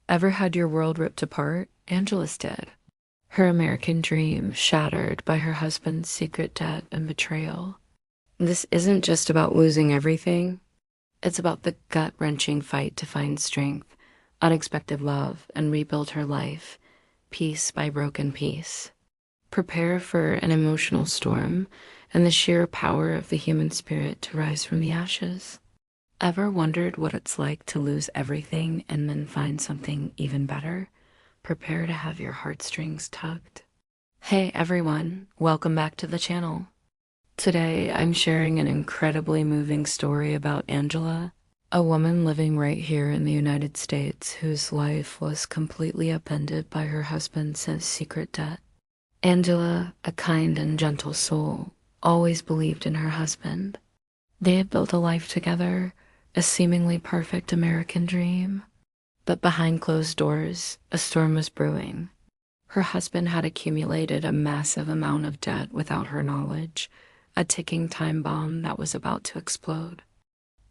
Ever had your world ripped apart? Angela's did. Her American dream shattered by her husband's secret debt and betrayal. This isn't just about losing everything. It's about the gut-wrenching fight to find strength, unexpected love, and rebuild her life, piece by broken piece. Prepare for an emotional storm and the sheer power of the human spirit to rise from the ashes. Ever wondered what it's like to lose everything and then find something even better? Prepare to have your heartstrings tugged. Hey everyone, welcome back to the channel. Today I'm sharing an incredibly moving story about Angela, a woman living right here in the United States whose life was completely upended by her husband's secret debt. Angela, a kind and gentle soul, always believed in her husband. They had built a life together, a seemingly perfect American dream. But behind closed doors, a storm was brewing. Her husband had accumulated a massive amount of debt without her knowledge, a ticking time bomb that was about to explode.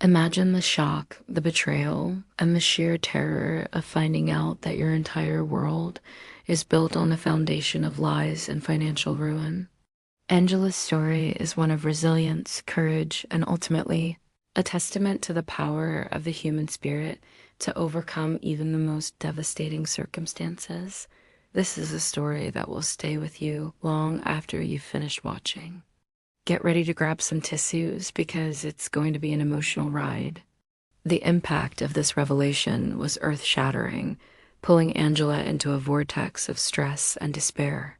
Imagine the shock, the betrayal, and the sheer terror of finding out that your entire world is built on a foundation of lies and financial ruin. Angela's story is one of resilience, courage, and ultimately a testament to the power of the human spirit to overcome even the most devastating circumstances. This is a story that will stay with you long after you've finished watching. Get ready to grab some tissues because it's going to be an emotional ride. The impact of this revelation was earth-shattering, pulling Angela into a vortex of stress and despair.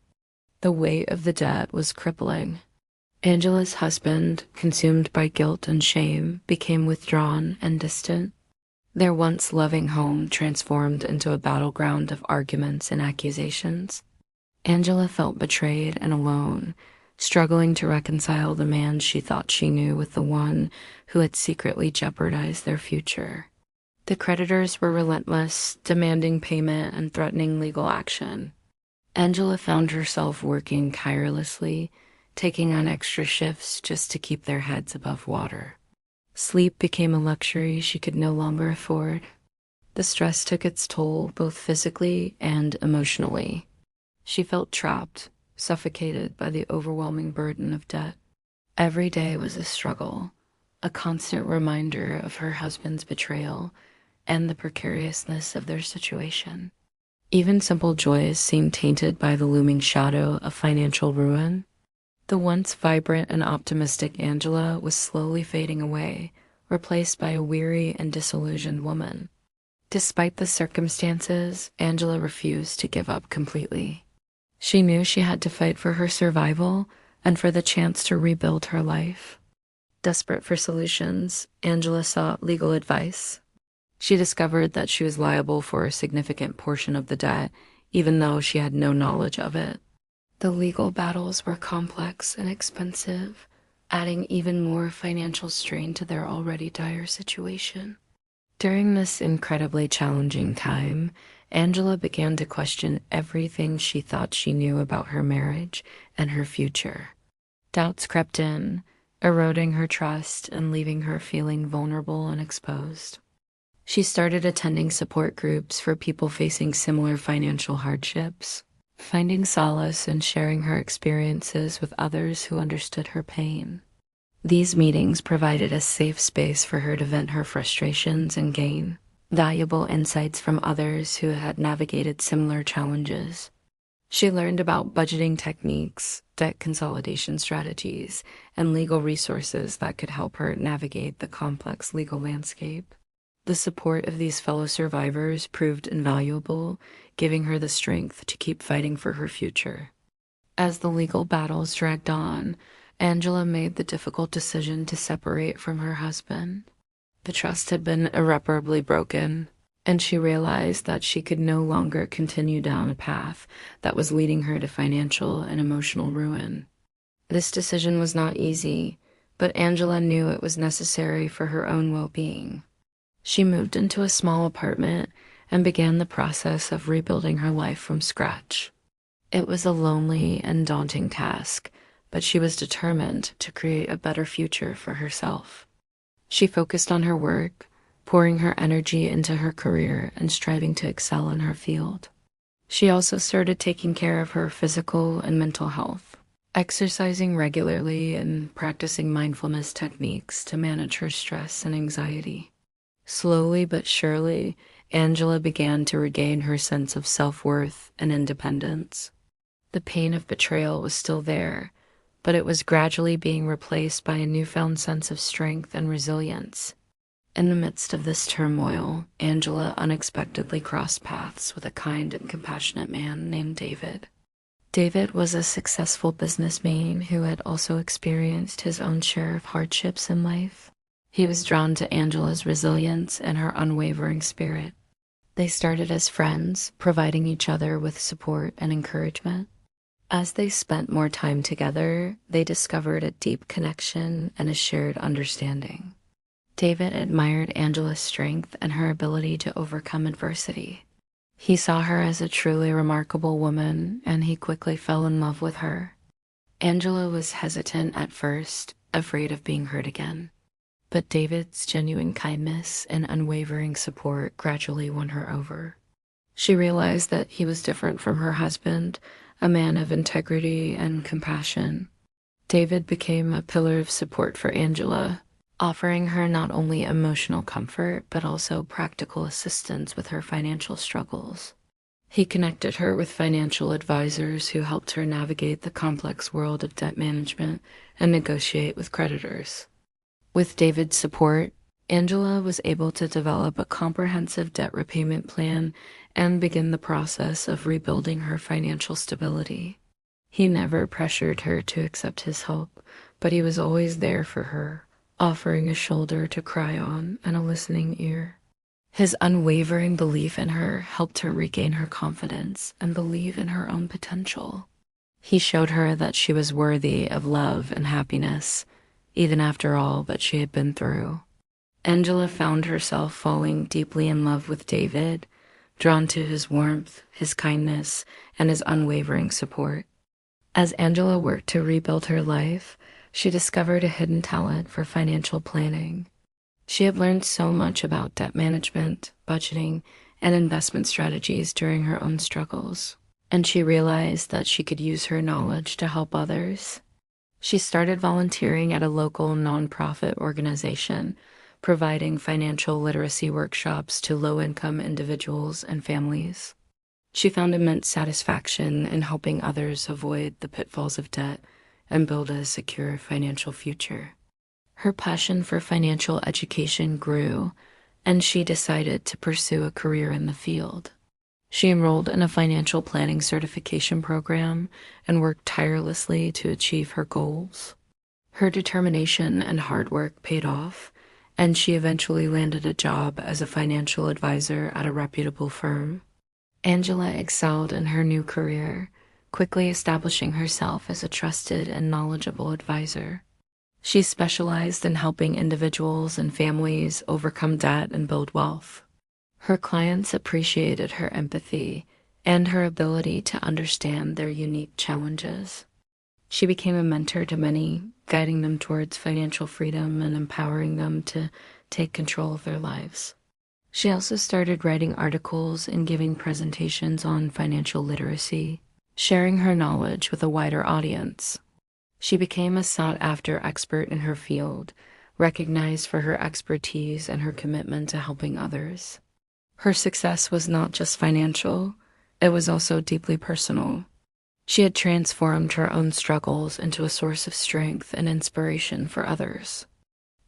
The weight of the debt was crippling. Angela's husband, consumed by guilt and shame, became withdrawn and distant. Their once loving home transformed into a battleground of arguments and accusations. Angela felt betrayed and alone, struggling to reconcile the man she thought she knew with the one who had secretly jeopardized their future. The creditors were relentless, demanding payment and threatening legal action. Angela found herself working tirelessly, taking on extra shifts just to keep their heads above water. Sleep became a luxury she could no longer afford. The stress took its toll both physically and emotionally. She felt trapped, suffocated by the overwhelming burden of debt. Every day was a struggle, a constant reminder of her husband's betrayal and the precariousness of their situation. Even simple joys seemed tainted by the looming shadow of financial ruin. The once vibrant and optimistic Angela was slowly fading away, replaced by a weary and disillusioned woman. Despite the circumstances, Angela refused to give up completely. She knew she had to fight for her survival and for the chance to rebuild her life. Desperate for solutions, Angela sought legal advice. She discovered that she was liable for a significant portion of the debt, even though she had no knowledge of it. The legal battles were complex and expensive, adding even more financial strain to their already dire situation. During this incredibly challenging time, Angela began to question everything she thought she knew about her marriage and her future. Doubts crept in, eroding her trust and leaving her feeling vulnerable and exposed. She started attending support groups for people facing similar financial hardships, finding solace in sharing her experiences with others who understood her pain. These meetings provided a safe space for her to vent her frustrations and gain valuable insights from others who had navigated similar challenges. She learned about budgeting techniques, debt consolidation strategies, and legal resources that could help her navigate the complex legal landscape. The support of these fellow survivors proved invaluable, giving her the strength to keep fighting for her future. As the legal battles dragged on, Angela made the difficult decision to separate from her husband. The trust had been irreparably broken, and she realized that she could no longer continue down a path that was leading her to financial and emotional ruin. This decision was not easy, but Angela knew it was necessary for her own well-being. She moved into a small apartment and began the process of rebuilding her life from scratch. It was a lonely and daunting task, but she was determined to create a better future for herself. She focused on her work, pouring her energy into her career and striving to excel in her field. She also started taking care of her physical and mental health, exercising regularly and practicing mindfulness techniques to manage her stress and anxiety. Slowly but surely, Angela began to regain her sense of self-worth and independence. The pain of betrayal was still there, but it was gradually being replaced by a newfound sense of strength and resilience. In the midst of this turmoil, Angela unexpectedly crossed paths with a kind and compassionate man named David. David was a successful businessman who had also experienced his own share of hardships in life. He was drawn to Angela's resilience and her unwavering spirit. They started as friends, providing each other with support and encouragement. As they spent more time together, they discovered a deep connection and a shared understanding. David admired Angela's strength and her ability to overcome adversity. He saw her as a truly remarkable woman, and he quickly fell in love with her. Angela was hesitant at first, afraid of being hurt again. But David's genuine kindness and unwavering support gradually won her over. She realized that he was different from her husband, a man of integrity and compassion. David became a pillar of support for Angela, offering her not only emotional comfort, but also practical assistance with her financial struggles. He connected her with financial advisors who helped her navigate the complex world of debt management and negotiate with creditors. With David's support, Angela was able to develop a comprehensive debt repayment plan and begin the process of rebuilding her financial stability. He never pressured her to accept his help, but he was always there for her, offering a shoulder to cry on and a listening ear. His unwavering belief in her helped her regain her confidence and believe in her own potential. He showed her that she was worthy of love and happiness, even after all that she had been through. Angela found herself falling deeply in love with David, drawn to his warmth, his kindness, and his unwavering support. As Angela worked to rebuild her life, she discovered a hidden talent for financial planning. She had learned so much about debt management, budgeting, and investment strategies during her own struggles, and she realized that she could use her knowledge to help others. She started volunteering at a local nonprofit organization, providing financial literacy workshops to low-income individuals and families. She found immense satisfaction in helping others avoid the pitfalls of debt and build a secure financial future. Her passion for financial education grew, and she decided to pursue a career in the field. She enrolled in a financial planning certification program and worked tirelessly to achieve her goals. Her determination and hard work paid off, and she eventually landed a job as a financial advisor at a reputable firm. Angela excelled in her new career, quickly establishing herself as a trusted and knowledgeable advisor. She specialized in helping individuals and families overcome debt and build wealth. Her clients appreciated her empathy and her ability to understand their unique challenges. She became a mentor to many, guiding them towards financial freedom and empowering them to take control of their lives. She also started writing articles and giving presentations on financial literacy, sharing her knowledge with a wider audience. She became a sought-after expert in her field, recognized for her expertise and her commitment to helping others. Her success was not just financial, it was also deeply personal. She had transformed her own struggles into a source of strength and inspiration for others.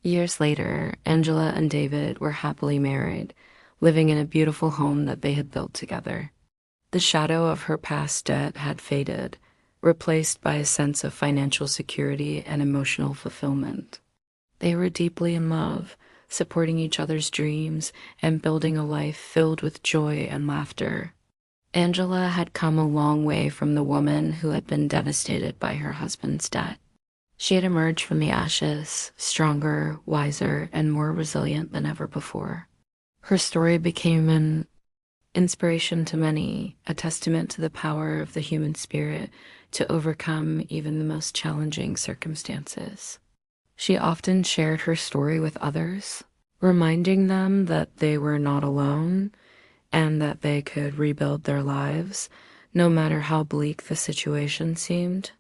Years later, Angela and David were happily married, living in a beautiful home that they had built together. The shadow of her past debt had faded, replaced by a sense of financial security and emotional fulfillment. They were deeply in love, supporting each other's dreams and building a life filled with joy and laughter. Angela had come a long way from the woman who had been devastated by her husband's debt. She had emerged from the ashes, stronger, wiser, and more resilient than ever before. Her story became an inspiration to many, a testament to the power of the human spirit to overcome even the most challenging circumstances. She often shared her story with others, reminding them that they were not alone and that they could rebuild their lives, no matter how bleak the situation seemed.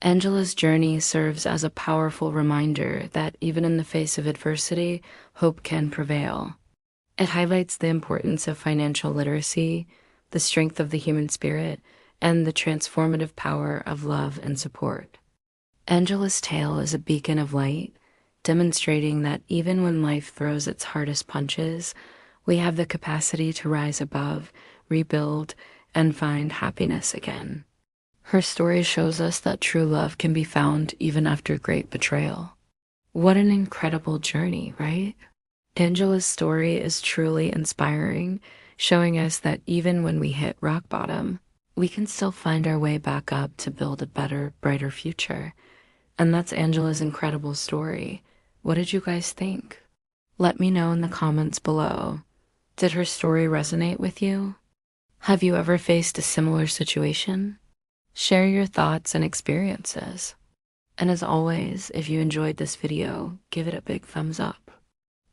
Angela's journey serves as a powerful reminder that even in the face of adversity, hope can prevail. It highlights the importance of financial literacy, the strength of the human spirit, and the transformative power of love and support. Angela's tale is a beacon of light, demonstrating that even when life throws its hardest punches, we have the capacity to rise above, rebuild, and find happiness again. Her story shows us that true love can be found even after great betrayal. What an incredible journey, right? Angela's story is truly inspiring, showing us that even when we hit rock bottom, we can still find our way back up to build a better, brighter future. And that's Angela's incredible story. What did you guys think? Let me know in the comments below. Did her story resonate with you? Have you ever faced a similar situation? Share your thoughts and experiences. And as always, if you enjoyed this video, give it a big thumbs up.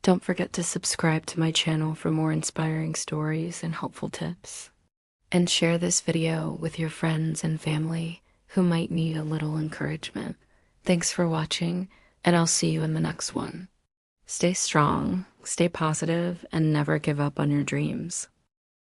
Don't forget to subscribe to my channel for more inspiring stories and helpful tips. And share this video with your friends and family who might need a little encouragement. Thanks for watching, and I'll see you in the next one. Stay strong, stay positive, and never give up on your dreams.